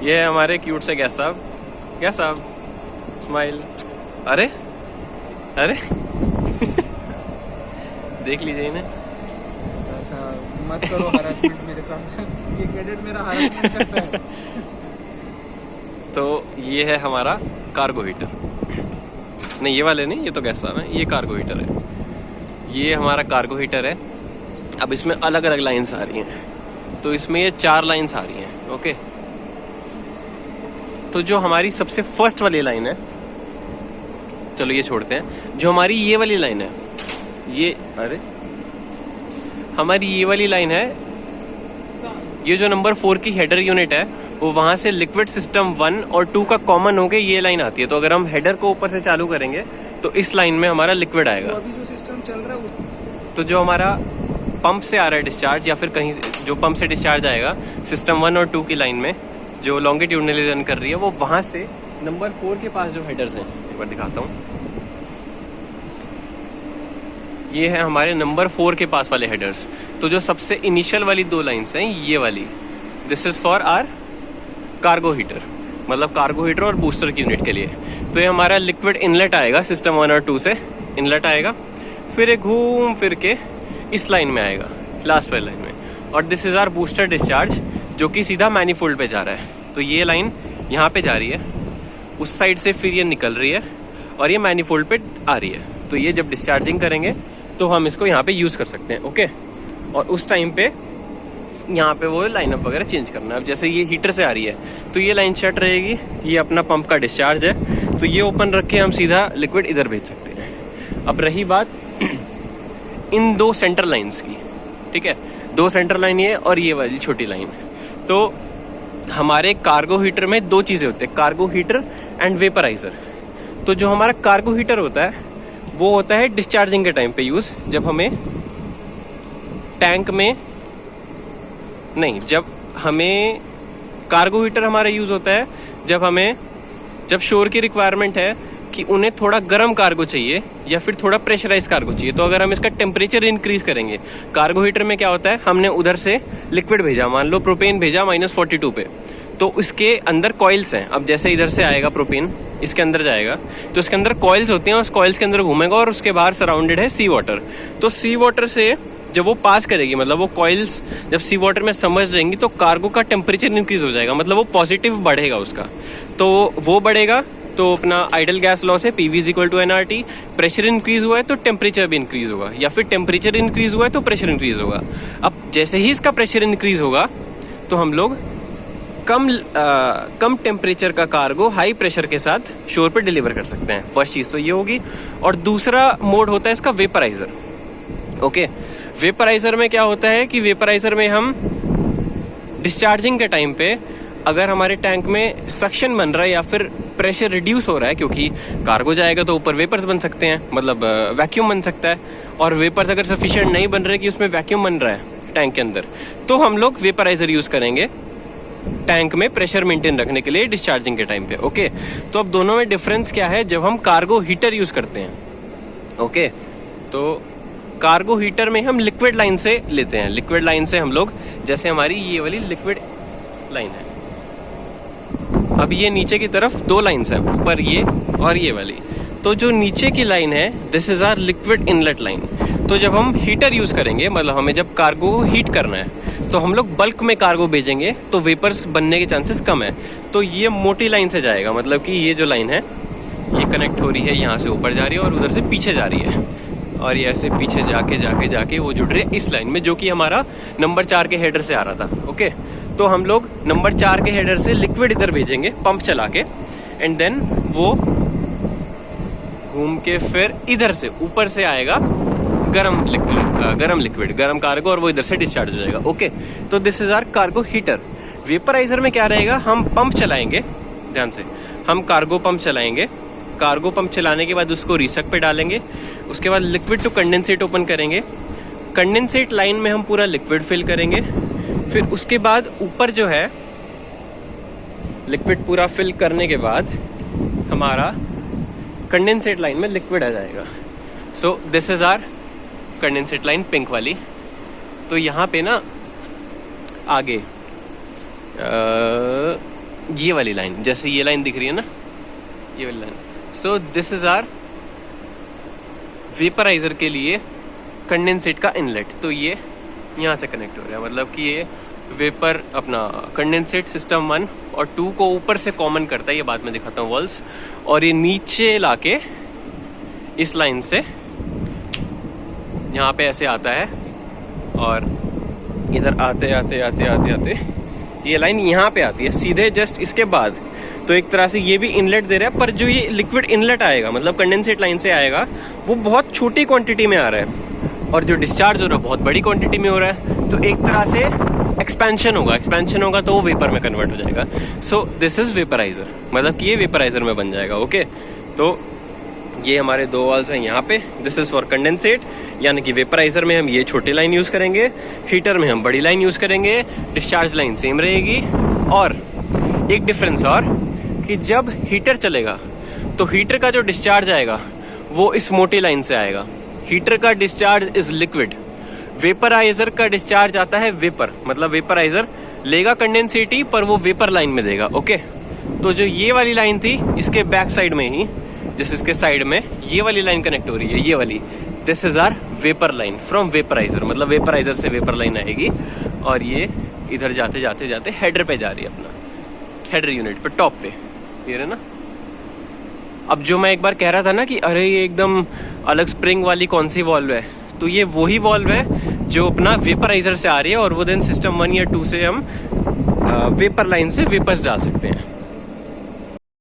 ये है हमारे क्यूट से गैस साहब। गैस साहब स्माइल। अरे अरे देख लीजिए इन्हें। ऐसा मत करो हरासमेंट मेरे सामने, ये कैडेट मेरा हरासमेंट करता है। तो ये है हमारा कार्गो हीटर। नहीं ये वाले नहीं, ये तो गैस साहब है, ये कार्गो हीटर है। ये हमारा कार्गो हीटर है। अब इसमें अलग अलग लाइन्स आ रही हैं, तो इसमें ये 4 लाइन्स आ रही हैं। ओके, तो जो हमारी सबसे फर्स्ट वाली लाइन है, चलो ये छोड़ते हैं। जो हमारी ये वाली लाइन है, ये अरे हमारी ये वाली लाइन है, ये जो नंबर 4 की हेडर यूनिट है, वो वहां से लिक्विड सिस्टम 1 और 2 का कॉमन होके ये लाइन आती है। तो अगर हम हेडर को ऊपर से चालू करेंगे तो इस लाइन में हमारा लिक्विड आएगा। तो अभी जो सिस्टम चल रहा है तो जो हमारा पंप से आ रहा है डिस्चार्ज, या फिर कहीं जो पंप से डिस्चार्ज आएगा सिस्टम 1 और 2 की लाइन में, जो लॉन्गिट्यूडनली रन कर रही है, वो वहां से नंबर 4 के पास जो हेडर्स हैं, एक बार दिखाता हूँ। ये है हमारे नंबर 4 के पास वाले हेडर्स। तो जो सबसे इनिशियल वाली 2 लाइन्स हैं, ये वाली, this is for our cargo heater, मतलब कार्गो हीटर और बूस्टर की यूनिट के लिए। तो ये हमारा लिक्विड इनलेट आएगा सिस्टम 1 और 2 से, इनलेट आएगा, फिर ये घूम फिर के इस लाइन में आएगा, लास्ट वाली लाइन में। और this is our booster discharge, जो कि सीधा मैनिफोल्ड पे जा रहा है। तो ये लाइन यहाँ पे जा रही है, उस साइड से फिर ये निकल रही है और ये मैनिफोल्ड पे आ रही है। तो ये जब डिस्चार्जिंग करेंगे तो हम इसको यहाँ पे यूज कर सकते हैं। ओके, और उस टाइम पे यहाँ पे वो लाइनअप वगैरह चेंज करना है। अब जैसे ये हीटर से आ रही है तो ये लाइन शट रहेगी, ये अपना पंप का डिस्चार्ज है, तो ये ओपन रख के हम सीधा लिक्विड इधर भेज सकते हैं। अब रही बात इन 2 सेंटर लाइन्स की, ठीक है, 2 सेंटर लाइन ये और ये वाली छोटी लाइन। तो हमारे कार्गो हीटर में 2 चीजें होते हैं, कार्गो हीटर एंड वेपराइजर। तो जो हमारा कार्गो हीटर होता है वो होता है डिस्चार्जिंग के टाइम पे यूज, जब हमें टैंक में नहीं, जब हमें कार्गो हीटर हमारा यूज होता है जब शोर की रिक्वायरमेंट है कि उन्हें थोड़ा गर्म कार्गो चाहिए या फिर थोड़ा प्रेशराइज कार्गो चाहिए। तो अगर हम इसका टेम्परेचर इंक्रीज करेंगे, कार्गो हीटर में क्या होता है, हमने उधर से लिक्विड भेजा, मान लो प्रोपेन भेजा -42 पे, तो इसके अंदर कॉइल्स हैं। अब जैसे इधर से आएगा प्रोपेन, इसके अंदर जाएगा, तो इसके अंदर कॉइल्स होते हैं, उस कॉइल्स के अंदर घूमेगा और उसके बाहर सराउंडेड है सी वाटर। तो सी वाटर से जब वो पास करेगी, मतलब वो कॉइल्स जब सी वाटर में समर्ज रहेंगी, तो कार्गो का टेम्परेचर इंक्रीज हो जाएगा, मतलब वो पॉजिटिव बढ़ेगा उसका। तो वो बढ़ेगा तो अपना आइडल गैस लॉस है, PV = nRT। प्रेशर इंक्रीज हुआ है तो टेम्परेचर भी इंक्रीज होगा, या फिर टेम्परेचर इंक्रीज हुआ है तो प्रेशर इंक्रीज होगा। अब जैसे ही इसका प्रेशर इंक्रीज होगा तो हम लोग कम टेम्परेचर का कार्गो हाई प्रेशर के साथ शोर पे डिलीवर कर सकते हैं। फर्स्ट चीज तो ये होगी। और दूसरा मोड होता है इसका वेपराइजर। ओके, वेपराइजर में क्या होता है कि वेपराइजर में हम डिस्चार्जिंग के टाइम पे अगर हमारे टैंक में सक्शन बन रहा है या फिर प्रेशर रिड्यूस हो रहा है, क्योंकि कार्गो जाएगा तो ऊपर वेपर्स बन सकते हैं, मतलब वैक्यूम बन सकता है, और वेपर्स अगर सफिशिएंट नहीं बन रहे कि उसमें वैक्यूम बन रहा है टैंक के अंदर, तो हम लोग वेपराइजर यूज करेंगे टैंक में प्रेशर मेंटेन रखने के लिए डिस्चार्जिंग के टाइम पे। ओके, तो अब दोनों में डिफरेंस क्या है जब हम कार्गो हीटर यूज करते हैं। ओके, तो कार्गो हीटर में हम लिक्विड लाइन से लेते हैं। लिक्विड लाइन से हम लोग, जैसे हमारी ये वाली लिक्विड लाइन है, अब ये नीचे की तरफ 2 लाइन्स है, ऊपर ये और ये वाली। तो जो नीचे की लाइन है, this is our liquid inlet line. तो जब हम हीटर यूज करेंगे, मतलब हमें जब कार्गो हीट करना है, तो हम लोग बल्क में कार्गो भेजेंगे तो वेपर्स बनने के चांसेस कम है। तो ये मोटी लाइन से जाएगा, मतलब कि ये जो लाइन है ये कनेक्ट हो रही है, यहाँ से ऊपर जा रही है और उधर से पीछे जा रही है, और ये ऐसे पीछे जाके वो जुड़ रही है इस लाइन में, जो कि हमारा नंबर 4 के हेडर से आ रहा था। ओके, तो हम लोग नंबर 4 के हेडर से लिक्विड इधर भेजेंगे पंप चला के, एंड देन वो घूम के फिर इधर से ऊपर से आएगा गरम लिक्विड, गरम कार्गो, और वो इधर से डिस्चार्ज हो जाएगा। ओके, तो this is our cargo heater. Vaporiser में क्या रहेगा, हम पंप चलाएंगे, ध्यान से, हम कार्गो पंप चलाएंगे। कार्गो पंप चलाने के बाद उसको रिसक पे डालेंगे, उसके बाद लिक्विड टू कंडेंसेट ओपन करेंगे, कंडेंसेट लाइन में हम पूरा लिक्विड फिल करेंगे, फिर उसके बाद ऊपर जो है लिक्विड पूरा फिल करने के बाद हमारा कंडेंसेट लाइन में लिक्विड आ जाएगा। So this is our condensate line pink वाली। तो यहाँ पे ना आगे ये वाली लाइन, जैसे ये लाइन दिख रही है ना, ये वाली line. So this is our vaporiser के लिए कंडेंसेट का इनलेट। तो ये यहाँ से कनेक्ट हो रहा है, मतलब कि ये वेपर अपना कंडेंसेट सिस्टम 1 और 2 को ऊपर से कॉमन करता है, ये बाद में दिखाता हूँ वॉल्स, और ये नीचे लाके इस लाइन से यहाँ पे ऐसे आता है और इधर आते आते आते आते आते ये लाइन यहाँ पे आती है सीधे जस्ट इसके बाद। तो एक तरह से ये भी इनलेट दे रहा है, पर जो ये लिक्विड इनलेट आएगा मतलब कंडेंसेट लाइन से आएगा वो बहुत छोटी क्वांटिटी में आ रहा है, और जो डिस्चार्ज हो रहा है बहुत बड़ी क्वांटिटी में हो रहा है। तो एक तरह से एक्सपेंशन होगा तो वो वेपर में कन्वर्ट हो जाएगा। सो दिस इज वेपराइजर, मतलब कि ये वेपराइजर में बन जाएगा। ओके, तो ये हमारे 2 वॉल्स हैं यहाँ पे। दिस इज फॉर कंडेंसेट, यानी कि वेपराइजर में हम ये छोटी लाइन यूज करेंगे, हीटर में हम बड़ी लाइन यूज करेंगे, डिस्चार्ज लाइन सेम रहेगी। और एक डिफरेंस और कि जब हीटर चलेगा तो हीटर का जो डिस्चार्ज आएगा वो इस मोटी लाइन से आएगा। हीटर का डिस्चार्ज इज लिक्विड, वेपराइजर का डिस्चार्ज आता है वेपर, मतलब वेपराइजर लेगा कंडेंसेटी पर वो वेपर लाइन में देगा। ओके, तो जो ये वाली लाइन थी इसके बैक साइड में ही, जैसे इसके साइड में ये वाली लाइन कनेक्ट हो रही है, ये वाली, this is our vapour line from vaporiser, मतलब वेपराइजर से वेपर लाइन आएगी और ये इधर जाते जाते जाते हेडर पे जा रही है, अपना हेडर यूनिट पे, टॉप पे, ये रहा ना। अब जो मैं एक बार कह रहा था ना कि अरे ये एकदम अलग स्प्रिंग वाली कौन सी वॉल्व है, तो ये वही वॉल्व है जो अपना वेपराइजर से आ रही है, और वो देन सिस्टम 1 या 2 से हम वेपर लाइन से वेपर्स डाल सकते हैं।